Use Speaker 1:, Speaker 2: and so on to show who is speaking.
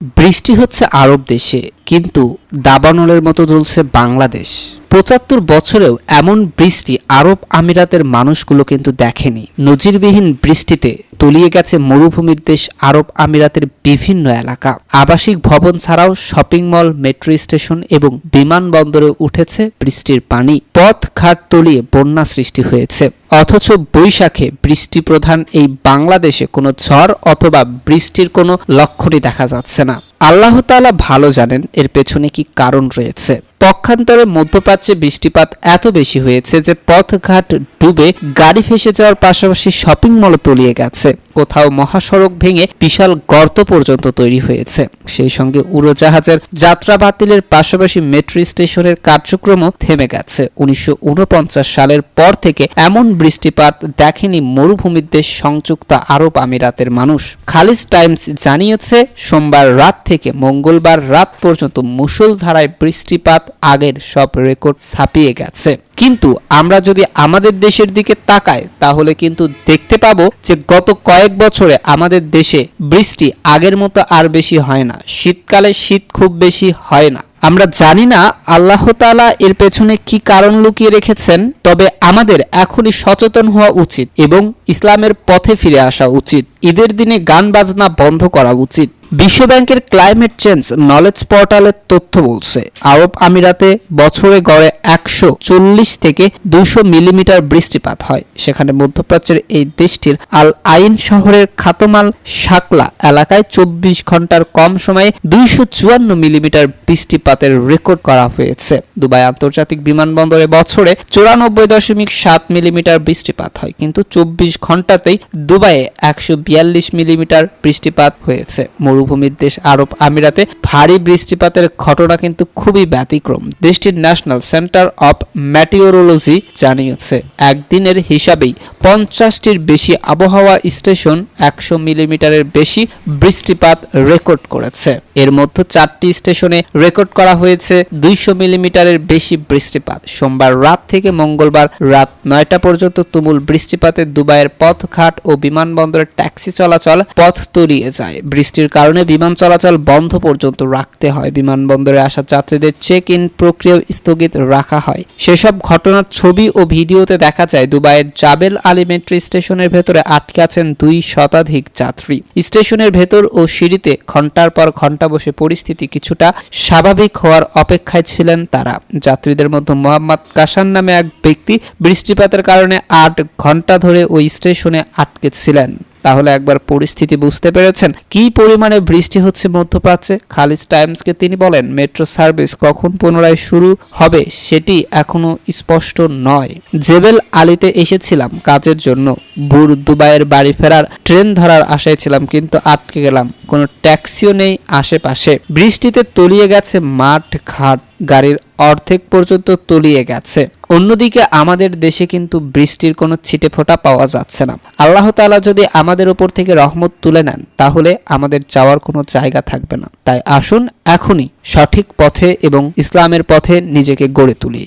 Speaker 1: বৃষ্টি হচ্ছে আরব দেশে, কিন্তু দাবানলের মতো জ্বলছে বাংলাদেশ। ৭৫ বছরেও এমন বৃষ্টি আরব আমিরাতের মানুষগুলো কিন্তু দেখেনি। নজিরবিহীন বৃষ্টিতে তলিয়ে গেছে মরুভূমির দেশ আরব আমিরাতের বিভিন্ন এলাকা। আবাসিক ভবন ছাড়াও শপিং মল, মেট্রো স্টেশন এবং বিমানবন্দরে উঠেছে বৃষ্টির পানি। পথ ঘাট তলিয়ে বন্যা সৃষ্টি হয়েছে। অথচ বৈশাখে বৃষ্টিপ্রধান এই বাংলাদেশে কোনো ঝড় অথবা বৃষ্টির কোনো লক্ষণই দেখা যাচ্ছে না। আল্লাহ তাআলা ভালো জানেন এর পেছনে কি কারণ রয়েছে। পক্ষান্তরে মধ্যপ্রাচ্যে বৃষ্টিপাত এত বেশি হয়েছে যে পথঘাট ডুবে গাড়ি ভেসে যাওয়ার পাশাপাশি শপিং মল তলিয়ে গেছে। কোথাও মহাসড়ক ভেঙে বিশাল গর্ত পর্যন্ত তৈরি হয়েছে। সেই সঙ্গে উড়োজাহাজের যাত্রা বাতিলের পাশাপাশি মেট্রো স্টেশনের কার্যক্রমও থেমে গেছে। ১৯৪৯ সালের পর থেকে এমন বৃষ্টিপাত দেখেনি মরুভূমির দেশ সংযুক্ত আরব আমিরাতের মানুষ। খালিজ টাইমস জানিয়েছে, সোমবার রাত থেকে মঙ্গলবার রাত পর্যন্ত মুষলধারায় বৃষ্টিপাত আগের সব রেকর্ড ছাপিয়ে গেছে। কিন্তু আমরা যদি আমাদের দেশের দিকে তাকাই তাহলে কিন্তু দেখতে পাবো যে গত কয়েক বছরে আমাদের দেশে বৃষ্টি আগের মতো আর বেশি হয় না। শীতকালে শীত খুব বেশি হয় না। আমরা জানি না আল্লাহ তাআলা এর পেছনে কি কারণ লুকিয়ে রেখেছেন, তবে আমাদের এখনই সচেতন হওয়া উচিত এবং ইসলামের পথে ফিরে আসা উচিত। ঈদের দিনে গান বাজনা বন্ধ করা উচিত। বিশ্বব্যাংকের ক্লাইমেট চেঞ্জ নলেজ পোর্টালের তথ্য বলছে, আরব আমিরাতে বছরে গড়ে ১৪০ থেকে ২০০ মিলিমিটার বৃষ্টিপাত হয়। সেখানে মধ্যপ্রাচ্যের এই দেশটির আল আইন শহরের খাতমাল শাকলা এলাকায় ২৪ ঘন্টার কম সময়ে ২৫৪ মিলিমিটার বৃষ্টিপাতের রেকর্ড করা হয়েছে। দুবাই আন্তর্জাতিক বিমানবন্দরে বছরে ৯৪.৭ মিলিমিটার বৃষ্টিপাত হয়, কিন্তু ২৪ ঘন্টাতেই দুবাইয়ে ১৪২ মিলিমিটার বৃষ্টিপাত হয়েছে। মরুভূমির দেশ আরব আমিরাতে ভারী বৃষ্টিপাতের ঘটনা কিন্তু খুবই ব্যতিক্রম। দেশটির ন্যাশনাল সেন্টার অব মেটিওরোলজি জানিয়েছে, একদিনের হিসাবেই ৫০টির বেশি আবহাওয়া স্টেশন ১০০ মিলিমিটারের বেশি বৃষ্টিপাত রেকর্ড করেছে। এর মধ্যে ৪টি স্টেশনে রেকর্ড করা হয়েছে ২০০ মিলিমিটারের বেশি বৃষ্টিপাত। সোমবার রাত থেকে মঙ্গলবার রাত ৯টা পর্যন্ত তুমুল বৃষ্টিপাতে দুবাইয়ের পথঘাট ও বিমানবন্দরের ট্যাক্সি চলাচল পথ তলিয়ে যায়। বৃষ্টির কারণে বিমান চলাচল বন্ধ পর্যন্ত রাখতে হয়। বিমানবন্দরে আসা যাত্রীদের চেক ইন প্রক্রিয়া স্থগিত রাখা হয়। সেসব ঘটনার ছবি ও ভিডিওতে দেখা যায় দুবাইয়ের জাবেল আলী মেট্রো স্টেশনের ভেতরে আটকে আছেন ২ শতাধিক যাত্রী। স্টেশনের ভেতর ও সিঁড়িতে ঘন্টার পর ঘন্টা বসে পরিস্থিতি কিছুটা স্বাভাবিক হওয়ার অপেক্ষায় ছিলেন তারা। যাত্রীদের মধ্যে মোহাম্মদ কাসান নামে এক ব্যক্তি বৃষ্টিপাতের কারণে ৮ ঘন্টা ধরে ওই স্টেশনে আটকে ছিলেন। তাহলে একবার পরিস্থিতি বুঝতে পেরেছেন কি পরিমাণে বৃষ্টি হচ্ছে মধ্যপ্রাচ্যে। খালিজ টাইমসকে তিনি বলেন, মেট্রো সার্ভিস কখন পুনরায় শুরু হবে সেটি এখনো স্পষ্ট নয়। জেবেল আলীতে এসেছিলাম কাজের জন্য, দুবাইয়ের বাড়ি ফেরার ট্রেন ধরার আশায় ছিলাম, কিন্তু আটকে গেলাম। কোনো ট্যাক্সিও নেই আশেপাশে। বৃষ্টিতে তলিয়ে গেছে মাঠ ঘাট, গাড়ির অর্ধেক পর্যন্ত তলিয়ে গেছে। অন্যদিকে আমাদের দেশে কিন্তু বৃষ্টির কোনো ছিটেফোঁটা পাওয়া যাচ্ছে না। আল্লাহ তাআলা যদি আমাদের উপর থেকে রহমত তুলে নেন তাহলে আমাদের যাওয়ার কোনো জায়গা থাকবে না। তাই আসুন এখনই সঠিক পথে এবং ইসলামের পথে নিজেকে গড়ে তুলি।